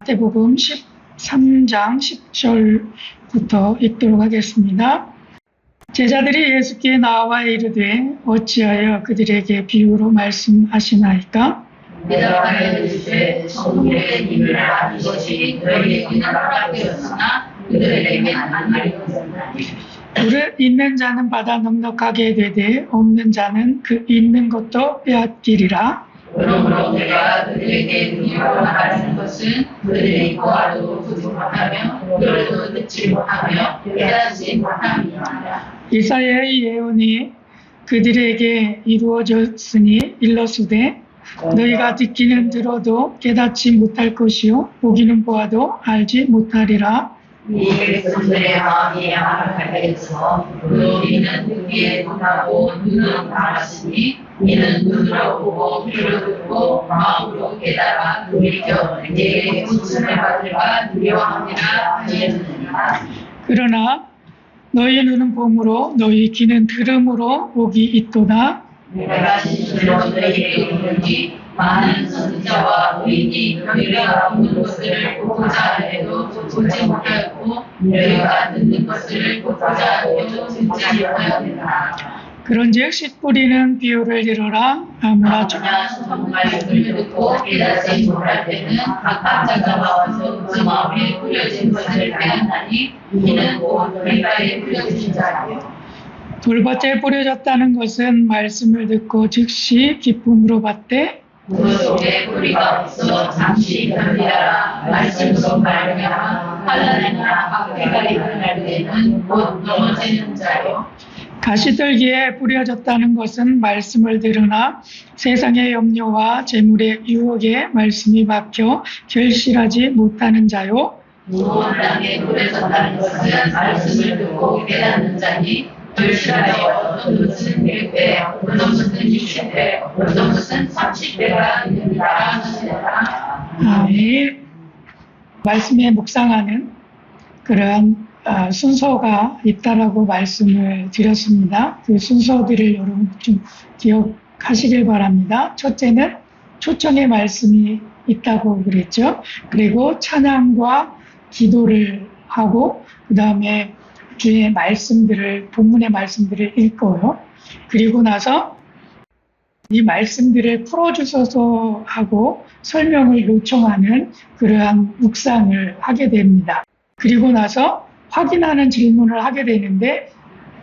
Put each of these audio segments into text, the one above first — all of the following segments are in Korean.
마태복음 13장 10절부터 읽도록 하겠습니다. 제자들이 예수께 나와 이르되 어찌하여 그들에게 비유로 말씀하시나이까? 대답하여 이르시되 천국의 비밀을 아는 것이 너희에게는 허락되었으나 그들에게는 안 알려졌나니. 물을 있는 자는 받아 넉넉하게 되되 없는 자는 그 있는 것도 빼앗기리라. 그러므로 내가 그들에게 비유로 말하는 것은 그들이 보아도 보지 못하며 들어도 듣지 못하며 깨닫지 못함이니라. 이사야의 예언이 그들에게 이루어졌으니 일러스되 너희가 듣기는 들어도 깨닫지 못할 것이요 보기는 보아도 알지 못하리라. 이 백성들의 마음이 암흑하여서 너희는 듣기에 못하고 눈은 감았으니 이는 눈으로 보고 귀로 듣고 마음으로 깨달아 돌이켜 내게 고침을 받을까 두려워함이라 하였느니라. 그러나 너희 눈은 봄으로 너희 귀는 들음으로 복이 있도다. 내가 진실로 너희에게 이르노니 많은 선지자와 의인이 너희가 보는 것을 보고자 해도 보지 못하였고 너희가 듣는 것을 보고자 해도 듣지 못하였느니라. 그런즉 씨 뿌리는 비유를 이루라. 아무나 말씀을 듣고 깨닫지 못할 때는 각자가 와서 그 마음에 뿌려진 것을 빼앗나니 이는 곧 우리가에 뿌려진 자요. 돌밭에 뿌려졌다는 것은 말씀을 듣고 즉시 기쁨으로 받되 그 속에 뿌리가 없어 잠시 견디다가 말씀으로 말미암아 환난이나 박해가 일어날 때는 곧 넘어지는 자요. 가시떨기에 뿌려졌다는 것은 말씀을 들으나 세상의 염려와 재물의 유혹에 말씀이 박혀 결실하지 못하는 자요. 무거운 땅에 뿌려졌다는 것은 말씀을 듣고 깨닫는 자니 결실하여 어떤 것은 100배, 어떤 것은 60배, 어떤 것은 30배가 있느니라 하시니라. 아멘. 말씀에 묵상하는 그러한 순서가 있다라고 말씀을 드렸습니다. 그 순서들을 여러분 좀 기억하시길 바랍니다. 첫째는 초청의 말씀이 있다고 그랬죠. 그리고 찬양과 기도를 하고 그 다음에 주의 말씀들을 본문의 말씀들을 읽고요. 그리고 나서 이 말씀들을 풀어주셔서 하고 설명을 요청하는 그러한 묵상을 하게 됩니다. 그리고 나서 확인하는 질문을 하게 되는데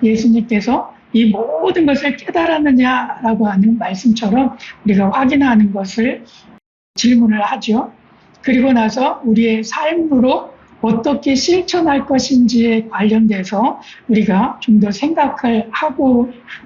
예수님께서 이 모든 것을 깨달았느냐라고 하는 말씀처럼 우리가 확인하는 것을 질문을 하죠. 그리고 나서 우리의 삶으로 어떻게 실천할 것인지에 관련돼서 우리가 좀 더 생각을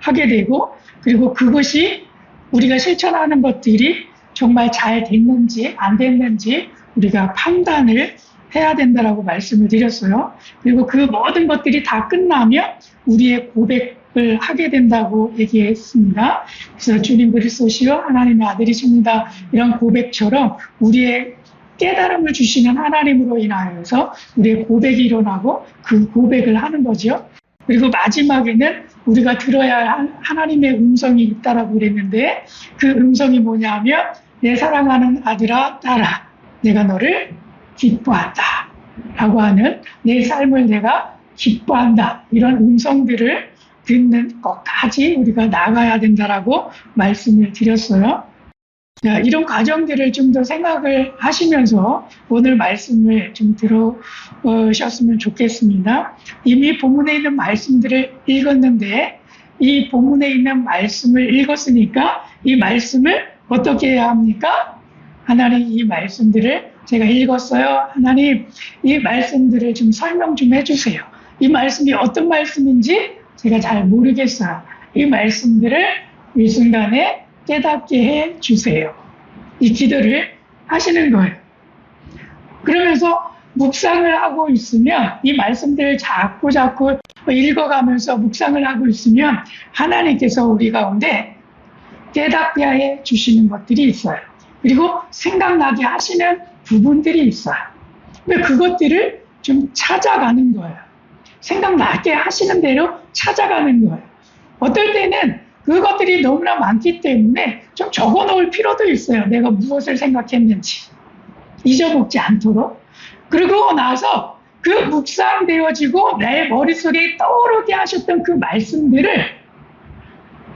하게 되고 그리고 그것이 우리가 실천하는 것들이 정말 잘 됐는지 안 됐는지 우리가 판단을 해야 된다라고 말씀을 드렸어요. 그리고 그 모든 것들이 다 끝나면 우리의 고백을 하게 된다고 얘기했습니다. 그래서 주님 그리스도시요 하나님의 아들이십니다. 이런 고백처럼 우리의 깨달음을 주시는 하나님으로 인하여서 우리의 고백이 일어나고 그 고백을 하는 거죠. 그리고 마지막에는 우리가 들어야 할 하나님의 음성이 있다라고 그랬는데 그 음성이 뭐냐면 내 사랑하는 아들아 딸아 내가 너를 기뻐한다 라고 하는 내 삶을 내가 기뻐한다 이런 음성들을 듣는 것까지 우리가 나가야 된다라고 말씀을 드렸어요. 이런 과정들을 좀 더 생각을 하시면서 오늘 말씀을 좀 들어보셨으면 좋겠습니다. 이미 본문에 있는 말씀들을 읽었는데 이 본문에 있는 말씀을 읽었으니까 이 말씀을 어떻게 해야 합니까? 하나님 이 말씀들을 제가 읽었어요. 하나님 이 말씀들을 좀 설명 좀 해주세요. 이 말씀이 어떤 말씀인지 제가 잘 모르겠어요. 이 말씀들을 이 순간에 깨닫게 해 주세요. 이 기도를 하시는 거예요. 그러면서 묵상을 하고 있으면 이 말씀들을 자꾸 읽어가면서 묵상을 하고 있으면 하나님께서 우리 가운데 깨닫게 해 주시는 것들이 있어요. 그리고 생각나게 하시는 부분들이 있어요. 근데 그것들을 좀 찾아가는 거예요. 생각나게 하시는 대로 찾아가는 거예요. 어떨 때는 그것들이 너무나 많기 때문에 좀 적어 놓을 필요도 있어요. 내가 무엇을 생각했는지. 잊어먹지 않도록. 그러고 나서 그 묵상되어지고 내 머릿속에 떠오르게 하셨던 그 말씀들을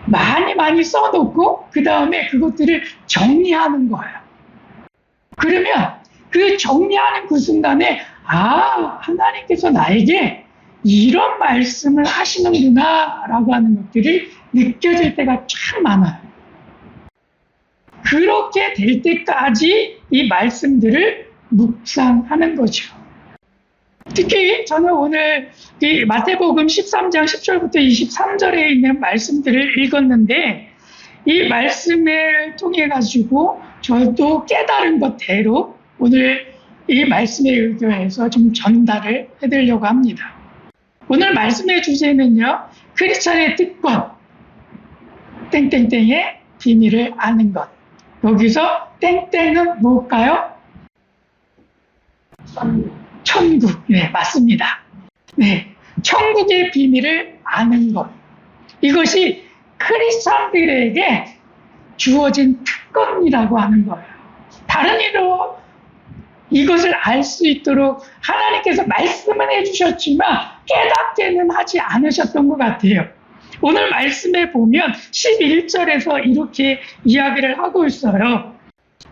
많이 많이 써놓고 그 다음에 그것들을 정리하는 거예요. 그러면 그 정리하는 그 순간에 하나님께서 나에게 이런 말씀을 하시는구나 라고 하는 것들이 느껴질 때가 참 많아요. 그렇게 될 때까지 이 말씀들을 묵상하는 거죠. 특히 저는 오늘 이 마태복음 13장 10절부터 23절에 있는 말씀들을 읽었는데 이 말씀을 통해 가지고 저도 깨달은 것대로 오늘 이 말씀에 의거해서 좀 전달을 해드리려고 합니다. 오늘 말씀의 주제는요, 크리스찬의 특권, 땡땡땡의 비밀을 아는 것. 여기서 땡땡은 뭘까요? 천국. 네, 맞습니다. 네, 천국의 비밀을 아는 것. 이것이 크리스찬들에게 주어진 특권이라고 하는 거예요. 다른 이로 이것을 알 수 있도록 하나님께서 말씀은 해주셨지만 깨닫게는 하지 않으셨던 것 같아요. 오늘 말씀에 보면 11절에서 이렇게 이야기를 하고 있어요.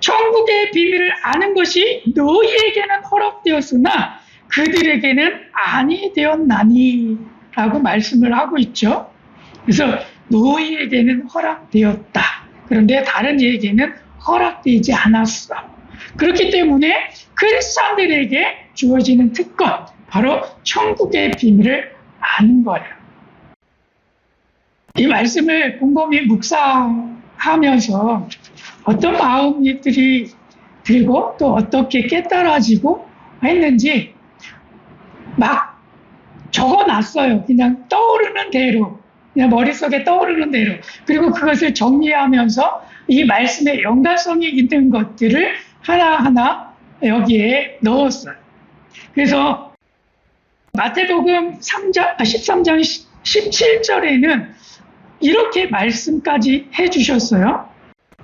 천국의 비밀을 아는 것이 너희에게는 허락되었으나 그들에게는 아니 되었나니 라고 말씀을 하고 있죠. 그래서 너희에게는 허락되었다. 그런데 다른 이에게는 허락되지 않았어. 그렇기 때문에 크리스찬들에게 주어지는 특권, 바로 천국의 비밀을 아는 거예요. 이 말씀을 곰곰이 묵상하면서 어떤 마음들이 들고 또 어떻게 깨달아지고 했는지 막 적어놨어요. 그냥 떠오르는 대로, 그냥 머릿속에 떠오르는 대로. 그리고 그것을 정리하면서 이 말씀에 연관성이 있는 것들을 하나하나 여기에 넣었어요. 그래서 마태복음 13장 17절에는 이렇게 말씀까지 해주셨어요.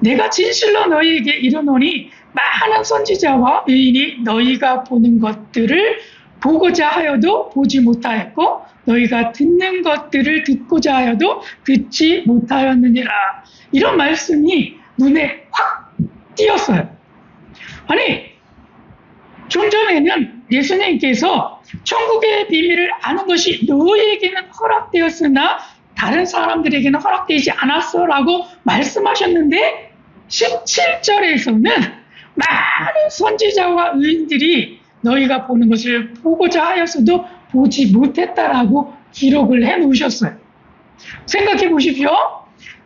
내가 진실로 너희에게 이르노니 많은 선지자와 의인이 너희가 보는 것들을 보고자 하여도 보지 못하였고 너희가 듣는 것들을 듣고자 하여도 듣지 못하였느니라. 이런 말씀이 눈에 확 띄었어요. 아니, 좀 전에는 예수님께서 천국의 비밀을 아는 것이 너희에게는 허락되었으나 다른 사람들에게는 허락되지 않았어 라고 말씀하셨는데 17절에서는 많은 선지자와 의인들이 너희가 보는 것을 보고자 하였어도 보지 못했다라고 기록을 해 놓으셨어요. 생각해 보십시오.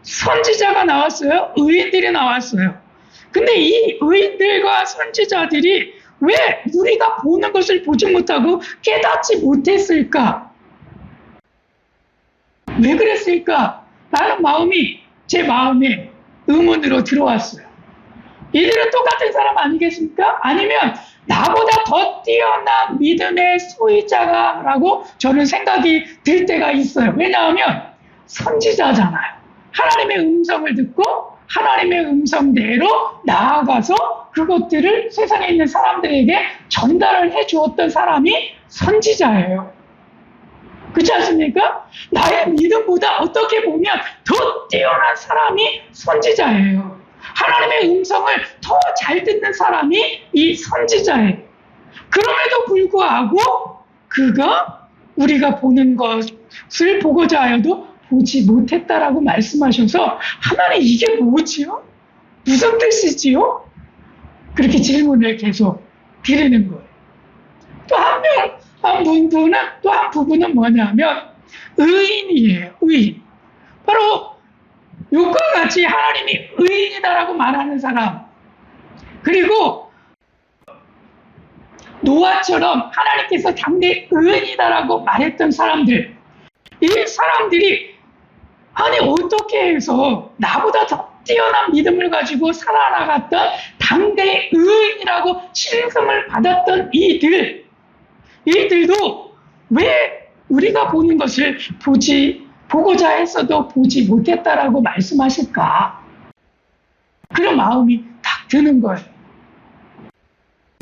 선지자가 나왔어요. 의인들이 나왔어요. 근데 이 의인들과 선지자들이 왜 우리가 보는 것을 보지 못하고 깨닫지 못했을까? 왜 그랬을까? 라는 마음이 제 마음에 의문으로 들어왔어요. 이들은 똑같은 사람 아니겠습니까? 아니면 나보다 더 뛰어난 믿음의 소유자가라고 저는 생각이 들 때가 있어요. 왜냐하면 선지자잖아요. 하나님의 음성을 듣고 하나님의 음성대로 나아가서 그것들을 세상에 있는 사람들에게 전달을 해주었던 사람이 선지자예요. 그렇지 않습니까? 나의 믿음보다 어떻게 보면 더 뛰어난 사람이 선지자예요. 하나님의 음성을 더 잘 듣는 사람이 이 선지자예요. 그럼에도 불구하고 그가 우리가 보는 것을 보고자 하여도 보지 못했다라고 말씀하셔서 하나님 이게 뭐지요? 무슨 뜻이지요? 그렇게 질문을 계속 드리는 거예요. 또 한 부분은 뭐냐면 의인이에요. 의인. 바로 욕과 같이 하나님이 의인이다라고 말하는 사람. 그리고 노아처럼 하나님께서 당대 의인이다라고 말했던 사람들. 이 사람들이 아니 어떻게 해서 나보다 더 뛰어난 믿음을 가지고 살아나갔던 당대의 의인이라고 칭송을 받았던 이들도 왜 우리가 보는 것을 보고자 했어도 보지 못했다라고 말씀하실까? 그런 마음이 딱 드는 거예요.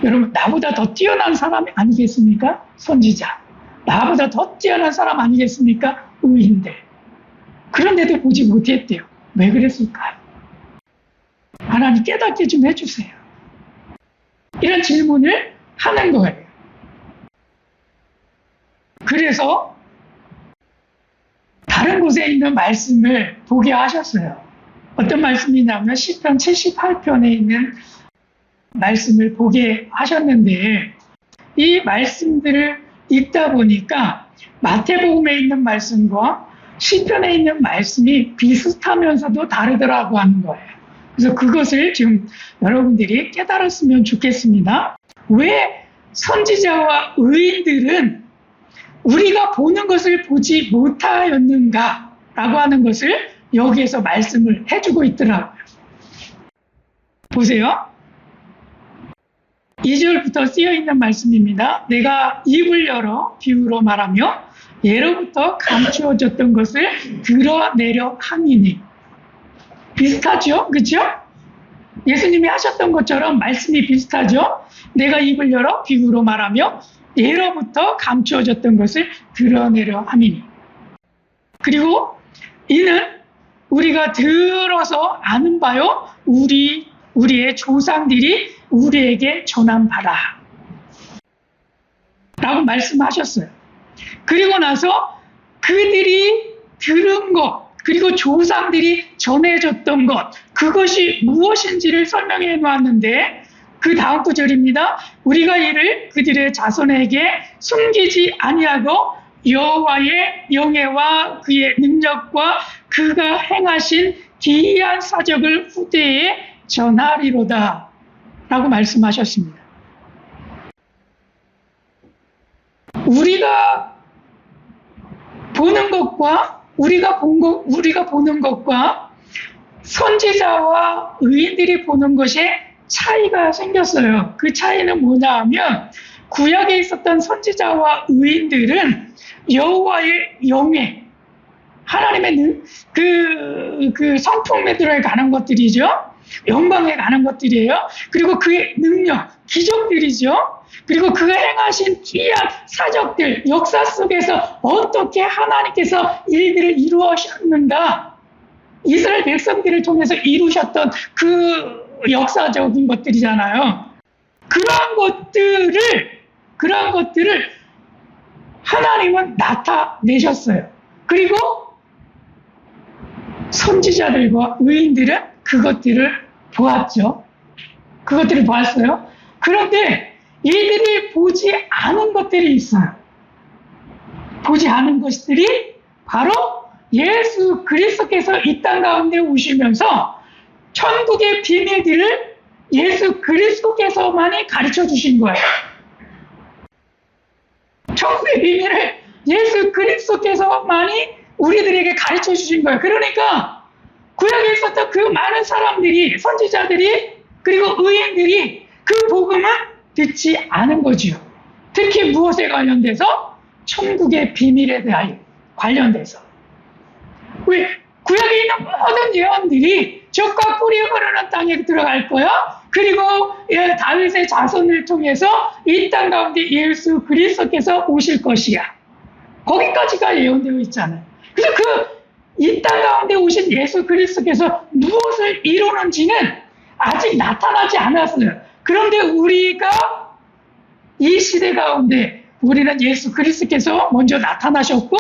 여러분, 나보다 더 뛰어난 사람이 아니겠습니까? 선지자. 나보다 더 뛰어난 사람 아니겠습니까? 의인들. 그런데도 보지 못했대요. 왜 그랬을까요? 하나님 깨닫게 좀 해주세요. 이런 질문을 하는 거예요. 그래서 다른 곳에 있는 말씀을 보게 하셨어요. 어떤 말씀이냐면 시편 78편에 있는 말씀을 보게 하셨는데, 이 말씀들을 읽다 보니까 마태복음에 있는 말씀과 시편에 있는 말씀이 비슷하면서도 다르더라고 하는 거예요. 그래서 그것을 지금 여러분들이 깨달았으면 좋겠습니다. 왜 선지자와 의인들은 우리가 보는 것을 보지 못하였는가 라고 하는 것을 여기에서 말씀을 해주고 있더라고요. 보세요. 2절부터 쓰여있는 말씀입니다. 내가 입을 열어 비유로 말하며 예로부터 감추어졌던 것을 드러내려 함이니. 비슷하죠? 그렇죠? 예수님이 하셨던 것처럼 말씀이 비슷하죠? 내가 입을 열어 비유로 말하며 예로부터 감추어졌던 것을 드러내려 함이니. 그리고 이는 우리가 들어서 아는 바요 우리의 조상들이 우리에게 전한 바라 라고 말씀하셨어요. 그리고 나서 그들이 들은 것, 그리고 조상들이 전해줬던 것, 그것이 무엇인지를 설명해 놓았는데, 그 다음 구절입니다. 우리가 이를 그들의 자손에게 숨기지 아니하고 여호와의 영예와 그의 능력과 그가 행하신 기이한 사적을 후대에 전하리로다 라고 말씀하셨습니다. 우리가 보는 것과 우리가 보는 것과 선지자와 의인들이 보는 것에 차이가 생겼어요. 그 차이는 뭐냐 하면, 구약에 있었던 선지자와 의인들은 여호와의 영예, 하나님의 그 성품에 들어가는 것들이죠. 영광에 가는 것들이에요. 그리고 그의 능력, 기적들이죠. 그리고 그가 행하신 귀한 사적들, 역사 속에서 어떻게 하나님께서 일들을 이루셨는가, 이스라엘 백성들을 통해서 이루셨던 그 역사적인 것들이잖아요. 그러한 것들을 하나님은 나타내셨어요. 그리고 선지자들과 의인들은 그것들을 보았죠. 그것들을 보았어요. 그런데 이들이 보지 않은 것들이 있어요. 보지 않은 것들이 바로 예수 그리스도께서 이 땅 가운데 오시면서 천국의 비밀들을 예수 그리스도께서만이 가르쳐 주신 거예요. 천국의 비밀을 예수 그리스도께서만이 우리들에게 가르쳐 주신 거예요. 그러니까 구약에 있었던 그 많은 사람들이, 선지자들이, 그리고 의인들이 그 복음을 듣지 않은 거지요. 특히 무엇에 관련돼서? 천국의 비밀에 대하여 관련돼서. 왜? 구약에 있는 모든 예언들이 적과 꿀이 흐르는 땅에 들어갈 거야. 그리고 다윗의 자손을 통해서 이 땅 가운데 예수 그리스도께서 오실 것이야. 거기까지가 예언되어 있잖아요. 그래서 이 땅 가운데 오신 예수 그리스도께서 무엇을 이루는지는 아직 나타나지 않았어요. 그런데 우리가 이 시대 가운데 우리는 예수 그리스도께서 먼저 나타나셨고,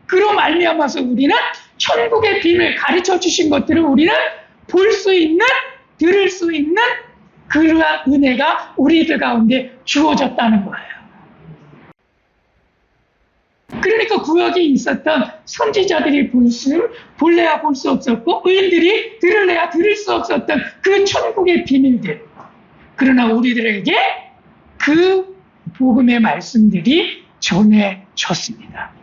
그로 말미암아서 우리는 천국의 비밀 가르쳐 주신 것들을 우리는 볼 수 있는, 들을 수 있는 그러한 은혜가 우리들 가운데 주어졌다는 거예요. 그러니까 구약에 있었던 선지자들이 볼래야 볼 수 없었고, 의인들이 들을래야 들을 수 없었던 그 천국의 비밀들. 그러나 우리들에게 그 복음의 말씀들이 전해졌습니다.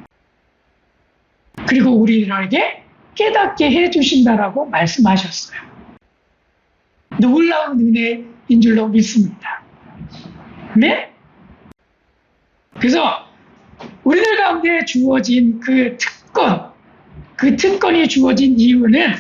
그리고 우리들에게 깨닫게 해주신다라고 말씀하셨어요. 놀라운 은혜인 줄로 믿습니다. 네? 그래서 우리들 가운데 주어진 그 특권이 주어진 이유는,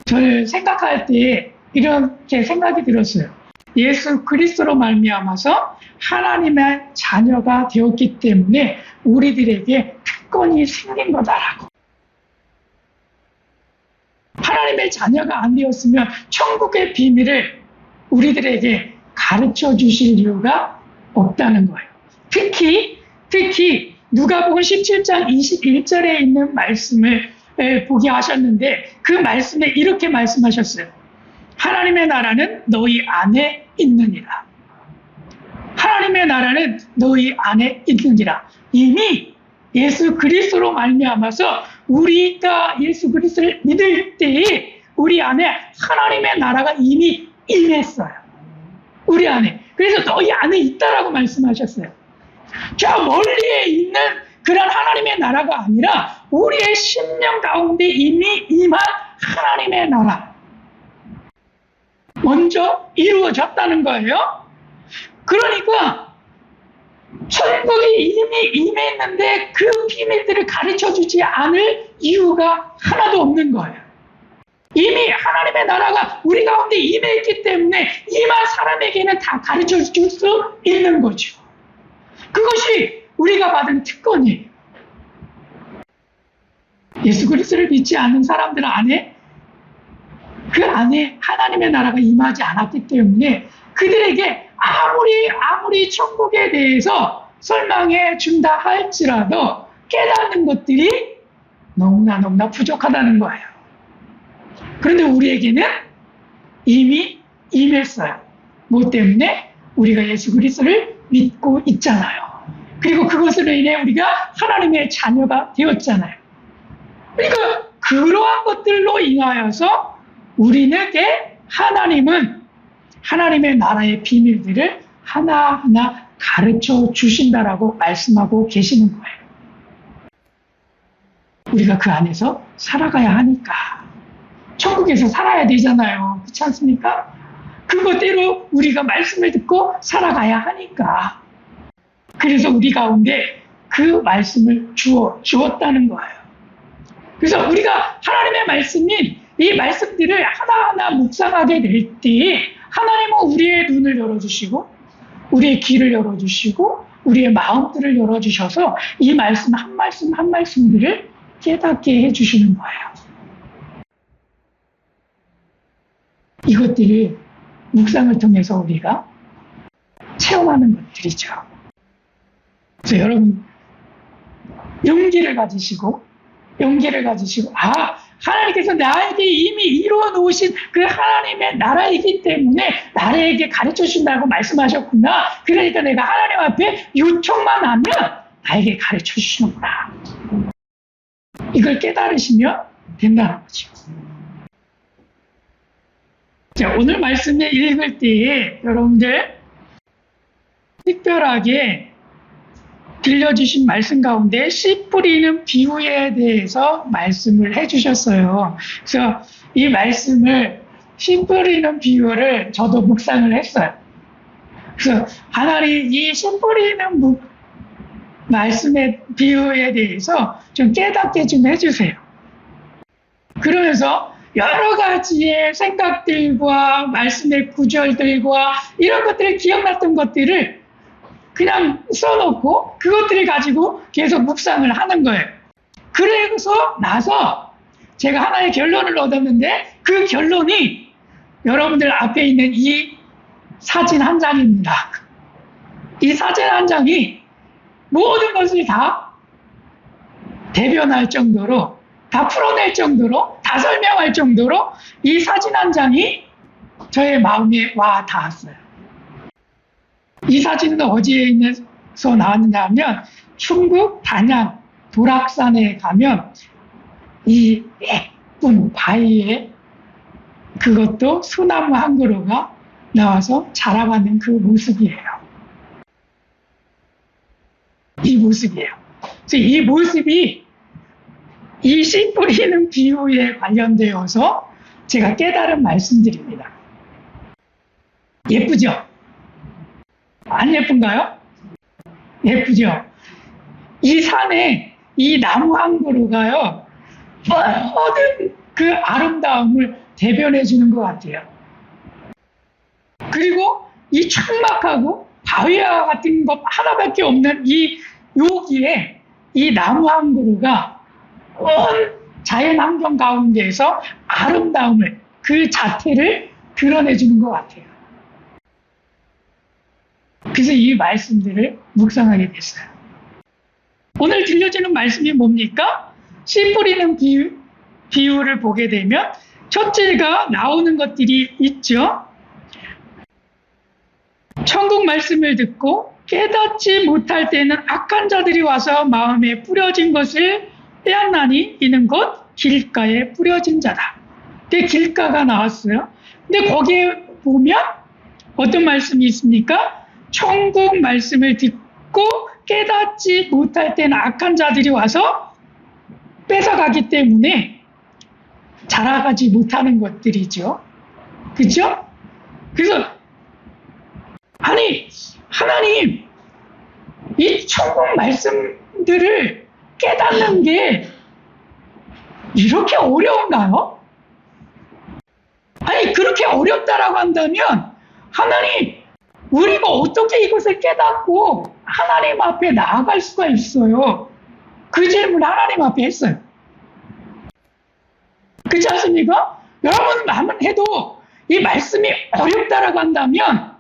저를 생각할 때 이렇게 생각이 들었어요. 예수 그리스도로 말미암아서 하나님의 자녀가 되었기 때문에 우리들에게 특권이 생긴 거다라고. 하나님의 자녀가 안 되었으면 천국의 비밀을 우리들에게 가르쳐 주실 이유가 없다는 거예요. 특히 누가복음 17장 21절에 있는 말씀을 보게 하셨는데 그 말씀에 이렇게 말씀하셨어요. 하나님의 나라는 너희 안에 있느니라. 하나님의 나라는 너희 안에 있느니라. 이미 예수 그리스도로 말미암아서 우리가 예수 그리스도를 믿을 때에 우리 안에 하나님의 나라가 이미 임했어요. 우리 안에. 그래서 너희 안에 있다라고 말씀하셨어요. 저 멀리에 있는 그런 하나님의 나라가 아니라 우리의 심령 가운데 이미 임한 하나님의 나라. 먼저 이루어졌다는 거예요. 그러니까 천국이 이미 임했는데 그 비밀들을 가르쳐주지 않을 이유가 하나도 없는 거예요. 이미 하나님의 나라가 우리 가운데 임했기 때문에 임한 사람에게는 다 가르쳐줄 수 있는 거죠. 그것이 우리가 받은 특권이에요. 예수 그리스도를 믿지 않는 사람들 안에 그 안에 하나님의 나라가 임하지 않았기 때문에 그들에게 아무리 천국에 대해서 설명해 준다 할지라도 깨닫는 것들이 너무나 부족하다는 거예요. 그런데 우리에게는 이미 임했어요. 뭐 때문에? 우리가 예수 그리스도를 믿고 있잖아요. 그리고 그것으로 인해 우리가 하나님의 자녀가 되었잖아요. 그러니까 그러한 것들로 인하여서 우리에게 하나님은 하나님의 나라의 비밀들을 하나하나 가르쳐 주신다라고 말씀하고 계시는 거예요. 우리가 그 안에서 살아가야 하니까. 천국에서 살아야 되잖아요. 그렇지 않습니까? 그것대로 우리가 말씀을 듣고 살아가야 하니까. 그래서 우리 가운데 그 말씀을 주었다는 거예요. 그래서 우리가 하나님의 말씀인 이 말씀들을 하나하나 묵상하게 될 때 하나님은 우리의 눈을 열어주시고 우리의 귀를 열어주시고 우리의 마음들을 열어주셔서 이 말씀 한 말씀들을 깨닫게 해주시는 거예요. 이것들을 묵상을 통해서 우리가 체험하는 것들이죠. 그래서 여러분 용기를 가지시고 하나님께서 나에게 이미 이루어 놓으신 그 하나님의 나라이기 때문에 나에게 가르쳐 주신다고 말씀하셨구나. 그러니까 내가 하나님 앞에 요청만 하면 나에게 가르쳐 주시는구나. 이걸 깨달으시면 된다는 거죠. 자, 오늘 말씀을 읽을 때에 여러분들 특별하게 들려주신 말씀 가운데 씨 뿌리는 비유에 대해서 말씀을 해주셨어요. 그래서 이 말씀을 씨 뿌리는 비유를 저도 묵상을 했어요. 그래서 하나님 이 씨 뿌리는 말씀의 비유에 대해서 좀 깨닫게 좀 해주세요. 그러면서 여러 가지의 생각들과 말씀의 구절들과 이런 것들을 기억났던 것들을 그냥 써놓고 그것들을 가지고 계속 묵상을 하는 거예요. 그래서 나서 제가 하나의 결론을 얻었는데 그 결론이 여러분들 앞에 있는 이 사진 한 장입니다. 이 사진 한 장이 모든 것을 다 대변할 정도로 다 풀어낼 정도로 다 설명할 정도로 이 사진 한 장이 저의 마음에 와 닿았어요. 이 사진은 어디에서 나왔느냐 하면 충북 단양 도락산에 가면 이 예쁜 바위에 그것도 소나무 한 그루가 나와서 자라가는 그 모습이에요. 이 모습이에요. 그래서 이 모습이 이 씨 뿌리는 비유에 관련되어서 제가 깨달은 말씀드립니다. 예쁘죠? 안 예쁜가요? 예쁘죠? 이 산에 이 나무 한 그루가요, 모든 그 아름다움을 대변해 주는 것 같아요. 그리고 이 척막하고 바위와 같은 것 하나밖에 없는 이 여기에 이 나무 한 그루가 온 자연 환경 가운데에서 아름다움을, 그 자태를 드러내주는 것 같아요. 그래서 이 말씀들을 묵상하게 됐어요. 오늘 들려주는 말씀이 뭡니까? 씨 뿌리는 비유를 보게 되면 첫째가 나오는 것들이 있죠. 천국 말씀을 듣고 깨닫지 못할 때는 악한 자들이 와서 마음에 뿌려진 것을 빼앗나니 이는 곧 길가에 뿌려진 자다. 근데 길가가 나왔어요. 근데 거기에 보면 어떤 말씀이 있습니까? 천국 말씀을 듣고 깨닫지 못할 때는 악한 자들이 와서 뺏어가기 때문에 자라가지 못하는 것들이죠. 그렇죠? 그래서 아니 하나님, 이 천국 말씀들을 깨닫는 게 이렇게 어려운가요? 아니 그렇게 어렵다라고 한다면 하나님, 우리가 어떻게 이것을 깨닫고 하나님 앞에 나아갈 수가 있어요? 그 질문을 하나님 앞에 했어요. 그렇지 않습니까? 여러분 해도 이 말씀이 어렵다라고 한다면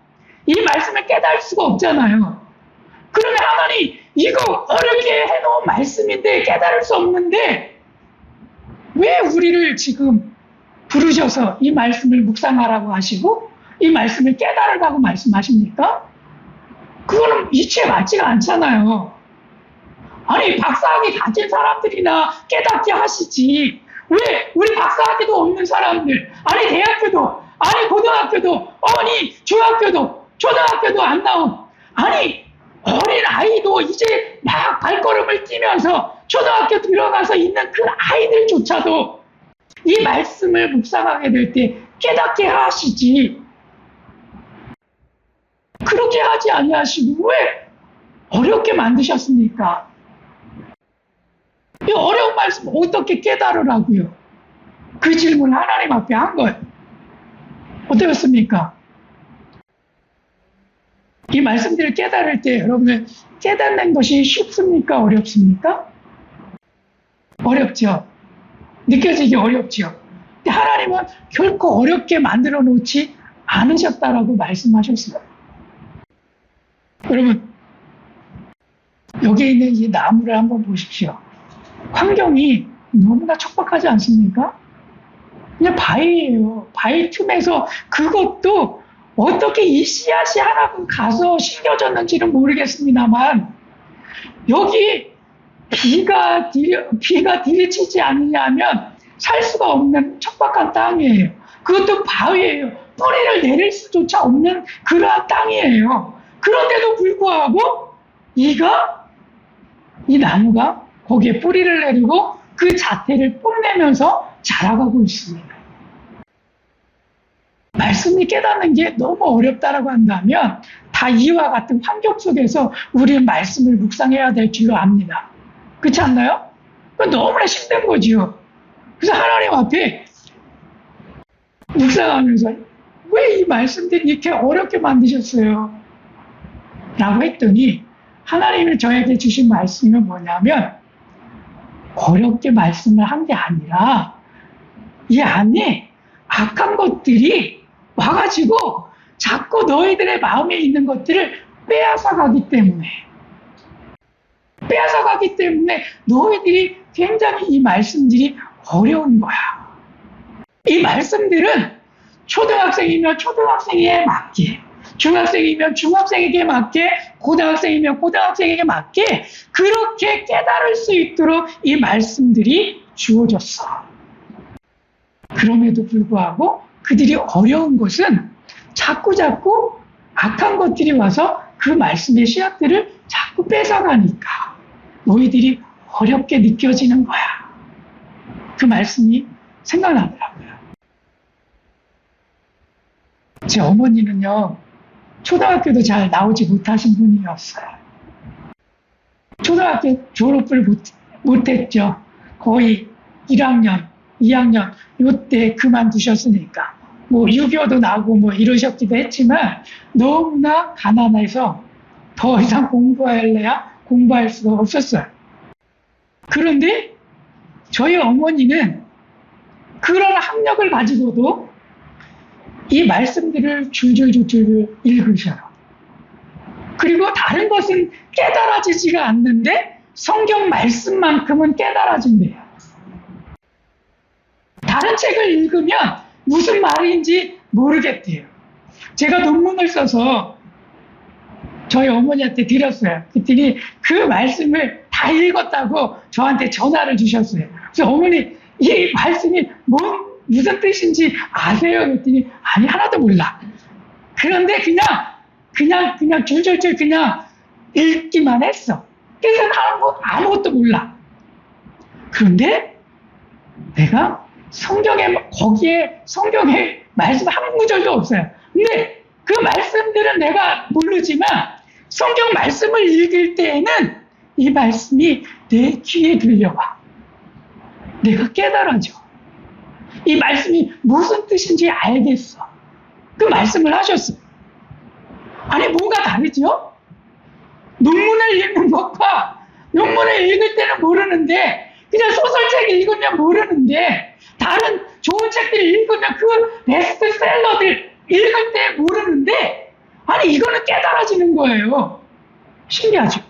이 말씀을 깨달을 수가 없잖아요. 그러면 하나님, 이거 어렵게 해놓은 말씀인데 깨달을 수 없는데 왜 우리를 지금 부르셔서 이 말씀을 묵상하라고 하시고 이 말씀을 깨달으라고 말씀하십니까? 그거는 이치에 맞지가 않잖아요. 아니 박사학위 가진 사람들이나 깨닫게 하시지 왜 우리 박사학위도 없는 사람들, 아니 대학교도, 아니 고등학교도, 아니 중학교도 초등학교도 안 나온, 아니 어린 아이도 이제 막 발걸음을 뛰면서 초등학교 들어가서 있는 그 아이들조차도 이 말씀을 묵상하게 될 때 깨닫게 하시지 그렇게 하지 아니하시고 왜 어렵게 만드셨습니까? 이 어려운 말씀 어떻게 깨달으라고요? 그 질문을 하나님 앞에 한 거예요. 어떠셨습니까? 이 말씀들을 깨달을 때 여러분은 깨닫는 것이 쉽습니까? 어렵습니까? 어렵죠. 느껴지기 어렵죠. 근데 하나님은 결코 어렵게 만들어 놓지 않으셨다라고 말씀하셨어요. 여러분, 여기 있는 이 나무를 한번 보십시오. 환경이 너무나 척박하지 않습니까? 그냥 바위예요. 바위 틈에서 그것도 어떻게 이 씨앗이 하나가 가서 심겨졌는지는 모르겠습니다만 여기 비가 들이치지 않느냐면 살 수가 없는 척박한 땅이에요. 그것도 바위예요. 뿌리를 내릴 수조차 없는 그러한 땅이에요. 그런데도 불구하고 이 나무가 거기에 뿌리를 내리고 그 자태를 뽐내면서 자라가고 있습니다. 말씀이 깨닫는 게 너무 어렵다라고 한다면 다 이와 같은 환경 속에서 우리는 말씀을 묵상해야 될 줄로 압니다. 그렇지 않나요? 너무나 힘든 거지요. 그래서 하나님 앞에 묵상하면서 왜 이 말씀들이 이렇게 어렵게 만드셨어요? 라고 했더니 하나님이 저에게 주신 말씀이 뭐냐면 어렵게 말씀을 한 게 아니라 이 안에 악한 것들이 와가지고 자꾸 너희들의 마음에 있는 것들을 빼앗아 가기 때문에 너희들이 굉장히 이 말씀들이 어려운 거야. 이 말씀들은 초등학생이면 초등학생에 맞게, 중학생이면 중학생에게 맞게, 고등학생이면 고등학생에게 맞게 그렇게 깨달을 수 있도록 이 말씀들이 주어졌어. 그럼에도 불구하고 그들이 어려운 것은 자꾸 악한 것들이 와서 그 말씀의 씨앗들을 자꾸 뺏어가니까 너희들이 어렵게 느껴지는 거야. 그 말씀이 생각나더라고요. 제 어머니는요, 초등학교도 잘 나오지 못하신 분이었어요. 초등학교 졸업을 못했죠. 거의 1학년, 2학년 요때 그만두셨으니까. 뭐 6.25도 나고 뭐 이러셨기도 했지만 너무나 가난해서 더 이상 공부할래야 공부할 수가 없었어요. 그런데 저희 어머니는 그런 학력을 가지고도 이 말씀들을 줄줄줄줄 읽으셔요. 그리고 다른 것은 깨달아지지가 않는데 성경 말씀만큼은 깨달아진대요. 다른 책을 읽으면 무슨 말인지 모르겠대요. 제가 논문을 써서 저희 어머니한테 드렸어요. 그랬더니 그 말씀을 다 읽었다고 저한테 전화를 주셨어요. 그래서 어머니 이 말씀이 무슨 뜻인지 아세요? 그랬더니 아니 하나도 몰라. 그런데 그냥 줄줄줄 그냥 읽기만 했어. 그래서 아무것도 몰라. 그런데 내가 거기에 성경에 말씀 한 구절도 없어요. 근데 그 말씀들은 내가 모르지만 성경 말씀을 읽을 때에는 이 말씀이 내 귀에 들려와. 내가 깨달아져. 이 말씀이 무슨 뜻인지 알겠어. 그 말씀을 하셨어요. 아니 뭐가 다르죠? 논문을 읽는 것과 논문을 읽을 때는 모르는데 그냥 소설책 읽으면 모르는데 다른 좋은 책들 읽으면 그 베스트셀러들 읽을 때 모르는데 아니 이거는 깨달아지는 거예요. 신기하죠?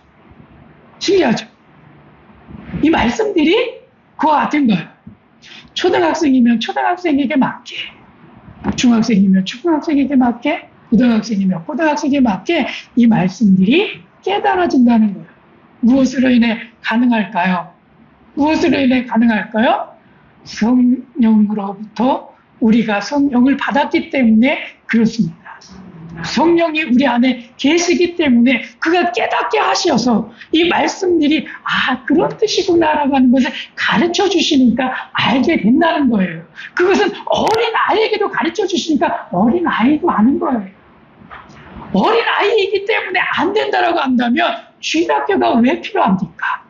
신기하죠? 이 말씀들이 그와 같은 거예요. 초등학생이면 초등학생에게 맞게, 중학생이면 중학생에게 맞게, 고등학생이면 고등학생에게 맞게 이 말씀들이 깨달아진다는 거예요. 무엇으로 인해 가능할까요? 무엇으로 인해 가능할까요? 성령으로부터 우리가 성령을 받았기 때문에 그렇습니다. 성령이 우리 안에 계시기 때문에 그가 깨닫게 하셔서 이 말씀들이 그런 뜻이구나라고 하는 것을 가르쳐 주시니까 알게 된다는 거예요. 그것은 어린 아이에게도 가르쳐 주시니까 어린 아이도 아는 거예요. 어린 아이이기 때문에 안 된다라고 한다면 주일학교가 왜 필요합니까?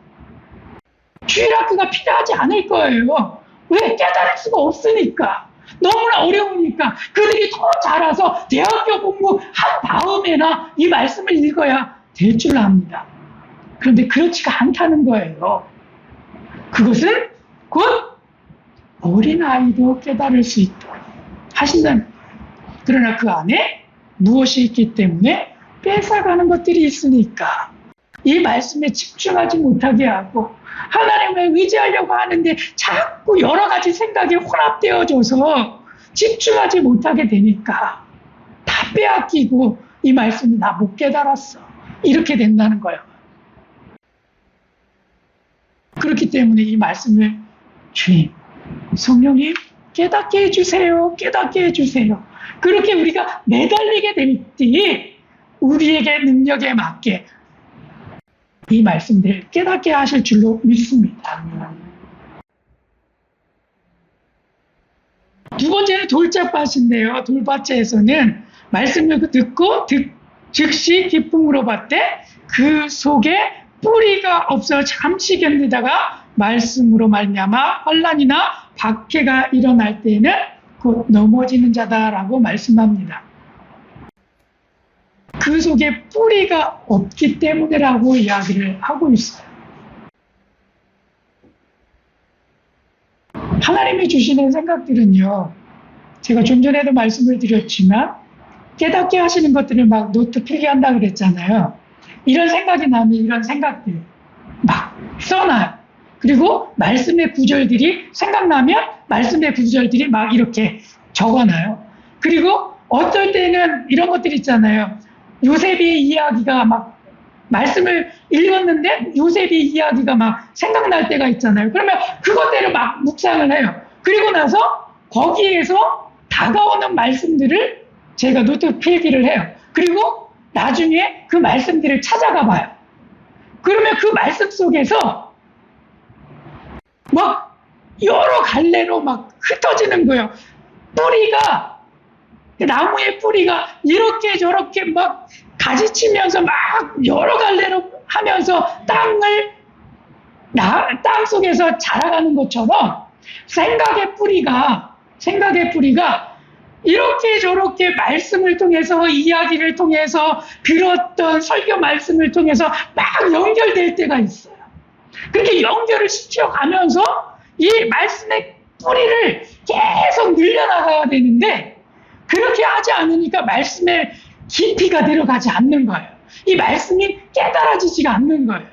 주일학교가 필요하지 않을 거예요. 왜? 깨달을 수가 없으니까. 너무나 어려우니까 그들이 더 자라서 대학교 공부한 다음에나 이 말씀을 읽어야 될 줄 압니다. 그런데 그렇지가 않다는 거예요. 그것은 곧 어린아이도 깨달을 수 있도록 하신다는 거예요. 그러나 그 안에 무엇이 있기 때문에 뺏어가는 것들이 있으니까 이 말씀에 집중하지 못하게 하고 하나님을 의지하려고 하는데 자꾸 여러 가지 생각이 혼합되어져서 집중하지 못하게 되니까 다 빼앗기고 이 말씀이 나 못 깨달았어. 이렇게 된다는 거예요. 그렇기 때문에 이 말씀을 주님, 성령님 깨닫게 해주세요. 깨닫게 해주세요. 그렇게 우리가 매달리게 될 때 우리에게 능력에 맞게 이 말씀들을 깨닫게 하실 줄로 믿습니다. 두 번째는 돌짝밭인데요. 돌밭에서는 말씀을 듣고 즉시 기쁨으로 받되 그 속에 뿌리가 없어 잠시 견디다가 말씀으로 말미암아 환난이나 박해가 일어날 때에는 곧 넘어지는 자다라고 말씀합니다. 그 속에 뿌리가 없기 때문이라고 이야기를 하고 있어요. 하나님이 주시는 생각들은요, 제가 좀 전에도 말씀을 드렸지만 깨닫게 하시는 것들을 막 노트 필기한다 그랬잖아요. 이런 생각이 나면 이런 생각들 막 써놔요. 그리고 말씀의 구절들이 생각나면 말씀의 구절들이 막 이렇게 적어놔요. 그리고 어떨 때는 이런 것들 있잖아요. 요셉의 이야기가 막 말씀을 읽었는데 요셉의 이야기가 막 생각날 때가 있잖아요. 그러면 그것대로 막 묵상을 해요. 그리고 나서 거기에서 다가오는 말씀들을 제가 노트 필기를 해요. 그리고 나중에 그 말씀들을 찾아가 봐요. 그러면 그 말씀 속에서 막 여러 갈래로 막 흩어지는 거예요. 뿌리가, 나무의 뿌리가 이렇게 저렇게 막 가지치면서 막 여러 갈래로 하면서 땅 속에서 자라가는 것처럼 생각의 뿌리가 이렇게 저렇게 말씀을 통해서 이야기를 통해서 들었던 설교 말씀을 통해서 막 연결될 때가 있어요. 그렇게 연결을 시켜가면서 이 말씀의 뿌리를 계속 늘려나가야 되는데 그렇게 하지 않으니까 말씀의 깊이가 들어가지 않는 거예요. 이 말씀이 깨달아지지가 않는 거예요.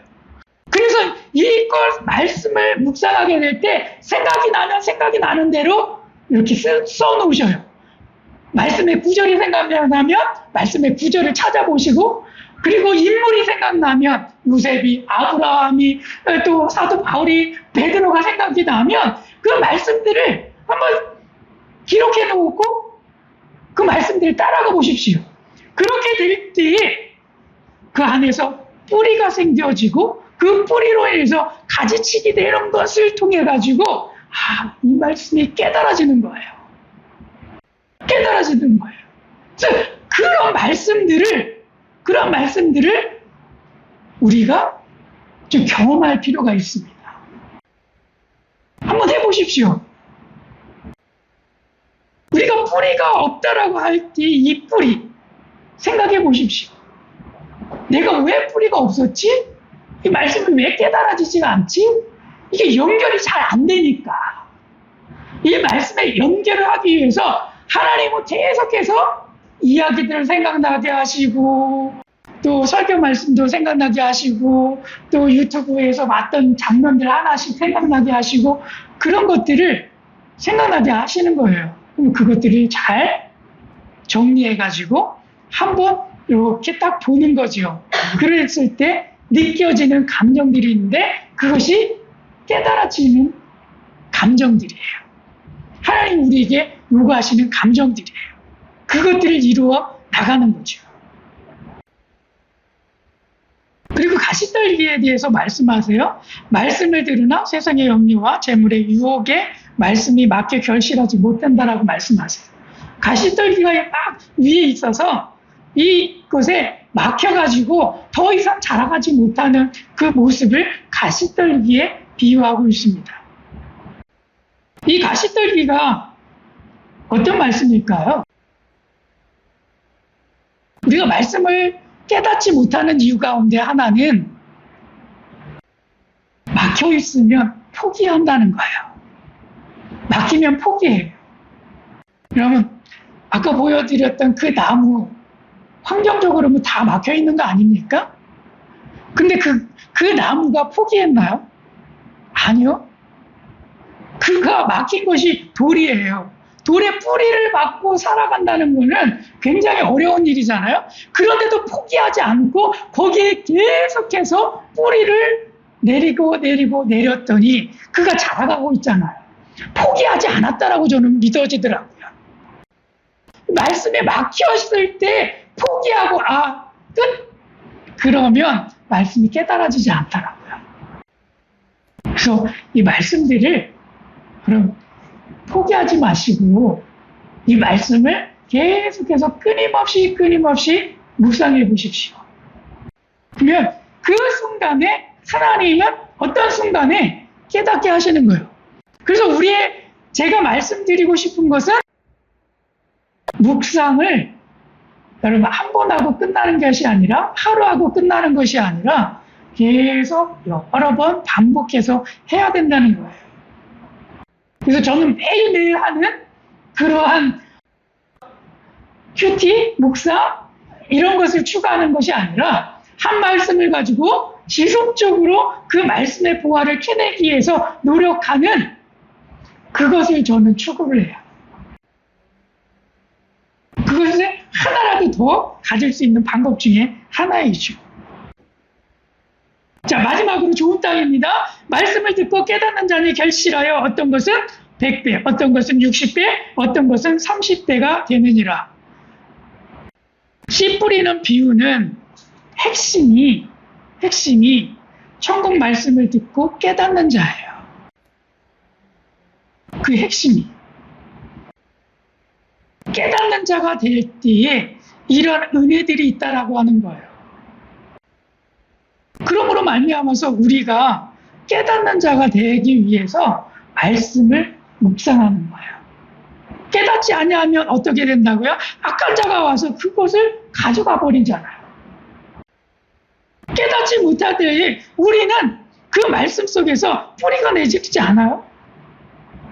그래서 이걸 말씀을 묵상하게 될 때 생각이 나면 생각이 나는 대로 이렇게 써놓으셔요. 말씀의 구절이 생각나면 말씀의 구절을 찾아보시고 그리고 인물이 생각나면 요셉이, 아브라함이, 또 사도 바울이, 베드로가 생각이 나면 그 말씀들을 한번 기록해 놓고 그 말씀들을 따라가 보십시오. 그렇게 될 때에 그 안에서 뿌리가 생겨지고 그 뿌리로 인해서 가지치기 되는 것을 통해 가지고 이 말씀이 깨달아지는 거예요. 깨달아지는 거예요. 그런 말씀들을 우리가 좀 경험할 필요가 있습니다. 한번 해보십시오. 우리가 뿌리가 없다라고 할 때 이 뿌리 생각해 보십시오. 내가 왜 뿌리가 없었지? 이 말씀이 왜 깨달아지지가 않지? 이게 연결이 잘 안 되니까. 이 말씀에 연결을 하기 위해서 하나님은 계속해서 이야기들을 생각나게 하시고 또 설교 말씀도 생각나게 하시고 또 유튜브에서 봤던 장면들 하나씩 생각나게 하시고 그런 것들을 생각나게 하시는 거예요. 그럼 그것들을 잘 정리해가지고 한번 이렇게 딱 보는 거죠. 그랬을 때 느껴지는 감정들이 있는데 그것이 깨달아지는 감정들이에요. 하나님 우리에게 요구하시는 감정들이에요. 그것들을 이루어 나가는 거죠. 그리고 가시떨기에 대해서 말씀하세요. 말씀을 들으나 세상의 염려와 재물의 유혹에 말씀이 막혀 결실하지 못한다라고 말씀하세요. 가시떨기가 막 위에 있어서 이것에 막혀가지고 더 이상 자라가지 못하는 그 모습을 가시떨기에 비유하고 있습니다. 이 가시떨기가 어떤 말씀일까요? 우리가 말씀을 깨닫지 못하는 이유 가운데 하나는 막혀 있으면 포기한다는 거예요. 막히면 포기해요. 그러면 아까 보여드렸던 그 나무 환경적으로 다 막혀 있는 거 아닙니까? 근데 그 나무가 포기했나요? 아니요. 그가 막힌 것이 돌이에요. 돌에 뿌리를 박고 살아간다는 것은 굉장히 어려운 일이잖아요. 그런데도 포기하지 않고 거기에 계속해서 뿌리를 내렸더니 그가 자라가고 있잖아요. 포기하지 않았다라고 저는 믿어지더라고요. 말씀에 막혔을 때 포기하고 끝! 그러면 말씀이 깨달아지지 않더라고요. 그래서 이 말씀들을 그럼 포기하지 마시고 이 말씀을 계속해서 끊임없이 묵상해 보십시오. 그러면 그 순간에 하나님은 어떤 순간에 깨닫게 하시는 거예요. 그래서 제가 말씀드리고 싶은 것은 묵상을 여러분 한 번 하고 끝나는 것이 아니라 하루 하고 끝나는 것이 아니라 계속 여러 번 반복해서 해야 된다는 거예요. 그래서 저는 매일매일 하는 그러한 큐티, 묵상 이런 것을 추구하는 것이 아니라 한 말씀을 가지고 지속적으로 그 말씀의 보화를 캐내기 위해서 노력하는 그것을 저는 추구를 해요. 그것을 하나라도 더 가질 수 있는 방법 중에 하나이죠. 자, 마지막으로 좋은 땅입니다. 말씀을 듣고 깨닫는 자는 결실하여 어떤 것은 100배, 어떤 것은 60배, 어떤 것은 30배가 되느니라. 씨 뿌리는 비유는 핵심이 천국 말씀을 듣고 깨닫는 자예요. 그 핵심이. 깨닫는 자가 될 때에 이런 은혜들이 있다라고 하는 거예요. 그러므로 말미암아서 우리가 깨닫는 자가 되기 위해서 말씀을 묵상하는 거예요. 깨닫지 아니하면 어떻게 된다고요? 악한 자가 와서 그것을 가져가 버리잖아요. 깨닫지 못할 때에 우리는 그 말씀 속에서 뿌리가 내리지 않아요.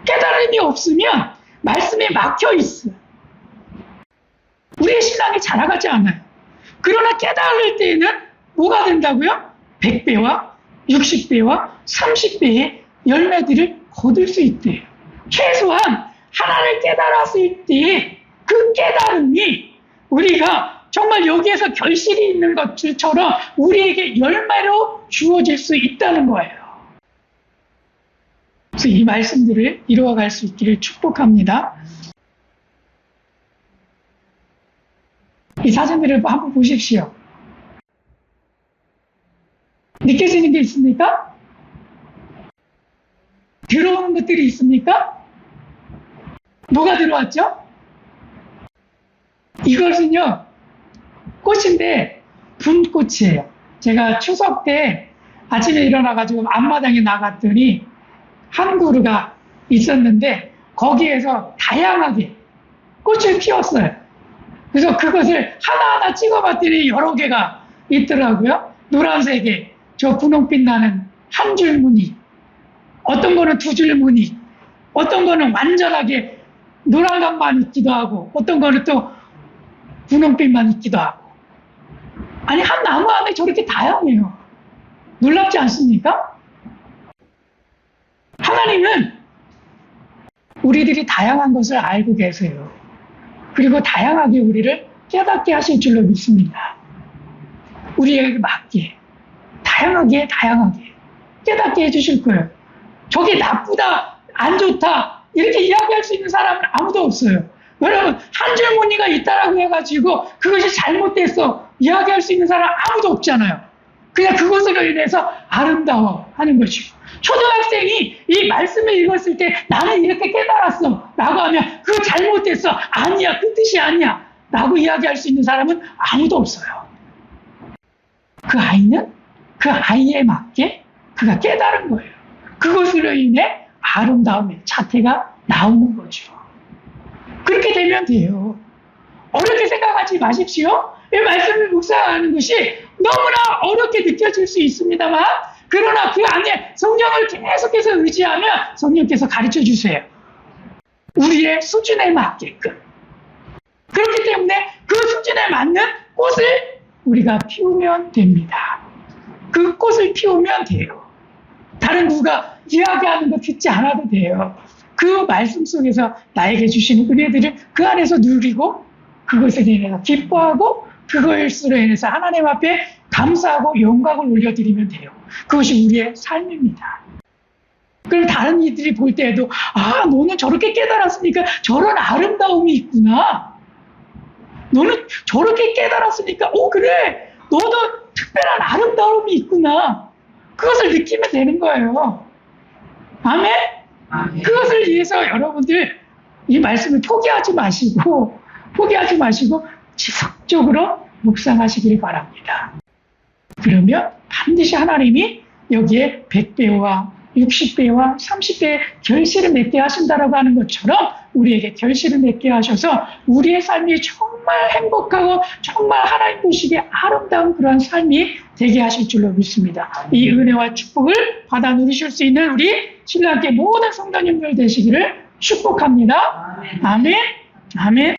깨달음이 없으면 말씀에 막혀 있어요. 우리의 신앙이 자라가지 않아요. 그러나 깨달을 때에는 뭐가 된다고요? 100배와 60배와 30배의 열매들을 거둘 수 있대요. 최소한 하나를 깨달았을 때 그 깨달음이 우리가 정말 여기에서 결실이 있는 것처럼 우리에게 열매로 주어질 수 있다는 거예요. 그래서 이 말씀들을 이루어갈 수 있기를 축복합니다. 이 사진들을 한번 보십시오. 느껴지는 게 있습니까? 들어오는 것들이 있습니까? 뭐가 들어왔죠? 이것은요, 꽃인데 분꽃이에요. 제가 추석 때 아침에 일어나가지고 앞마당에 나갔더니 한 그루가 있었는데 거기에서 다양하게 꽃을 피웠어요. 그래서 그것을 하나하나 찍어봤더니 여러 개가 있더라고요. 노란색에 저 분홍빛 나는 한 줄 무늬, 어떤 거는 두 줄 무늬, 어떤 거는 완전하게 노란감만 있기도 하고, 어떤 거는 또 분홍빛만 있기도 하고. 아니, 한 나무 안에 저렇게 다양해요. 놀랍지 않습니까? 하나님은 우리들이 다양한 것을 알고 계세요. 그리고 다양하게 우리를 깨닫게 하실 줄로 믿습니다. 우리에게 맞게, 다양하게 깨닫게 해주실 거예요. 저게 나쁘다, 안 좋다, 이렇게 이야기할 수 있는 사람은 아무도 없어요. 여러분, 한 줄 무늬가 있다라고 해가지고 그것이 잘못됐어 이야기할 수 있는 사람 아무도 없잖아요. 그냥 그것으로 인해서 아름다워 하는 것이고, 초등학생이 이 말씀을 읽었을 때 나는 이렇게 깨달았어 라고 하면 그거 잘못됐어, 아니야, 그 뜻이 아니야 라고 이야기할 수 있는 사람은 아무도 없어요. 그 아이는 그 아이에 맞게 그가 깨달은 거예요. 그것으로 인해 아름다움의 자태가 나오는 거죠. 그렇게 되면 돼요. 어렵게 생각하지 마십시오. 이 말씀을 묵상하는 것이 너무나 어렵게 느껴질 수 있습니다만, 그러나 그 안에 성령을 계속해서 의지하면 성령께서 가르쳐 주세요. 우리의 수준에 맞게끔. 그렇기 때문에 그 수준에 맞는 꽃을 우리가 피우면 됩니다. 그 꽃을 피우면 돼요. 다른 누가 이야기하는 거 듣지 않아도 돼요. 그 말씀 속에서 나에게 주시는 은혜들을 그 안에서 누리고, 그것에 대해서 기뻐하고, 그것으로 인해서 하나님 앞에 감사하고 영광을 올려드리면 돼요. 그것이 우리의 삶입니다. 그리고 다른 이들이 볼 때에도, 아, 너는 저렇게 깨달았으니까 저런 아름다움이 있구나. 너는 저렇게 깨달았으니까, 그래, 너도 특별한 아름다움이 있구나. 그것을 느끼면 되는 거예요. 아멘? 그것을 위해서 여러분들 이 말씀을 포기하지 마시고 지속적으로 묵상하시길 바랍니다. 그러면 반드시 하나님이 여기에 100배와 60배와 30배의 결실을 맺게 하신다라고 하는 것처럼 우리에게 결실을 맺게 하셔서 우리의 삶이 정말 행복하고 정말 하나님 보시기에 아름다운 그런 삶이 되게 하실 줄로 믿습니다. 이 은혜와 축복을 받아 누리실 수 있는 우리 신랑께 모든 성도님들 되시기를 축복합니다. 아멘. 아멘.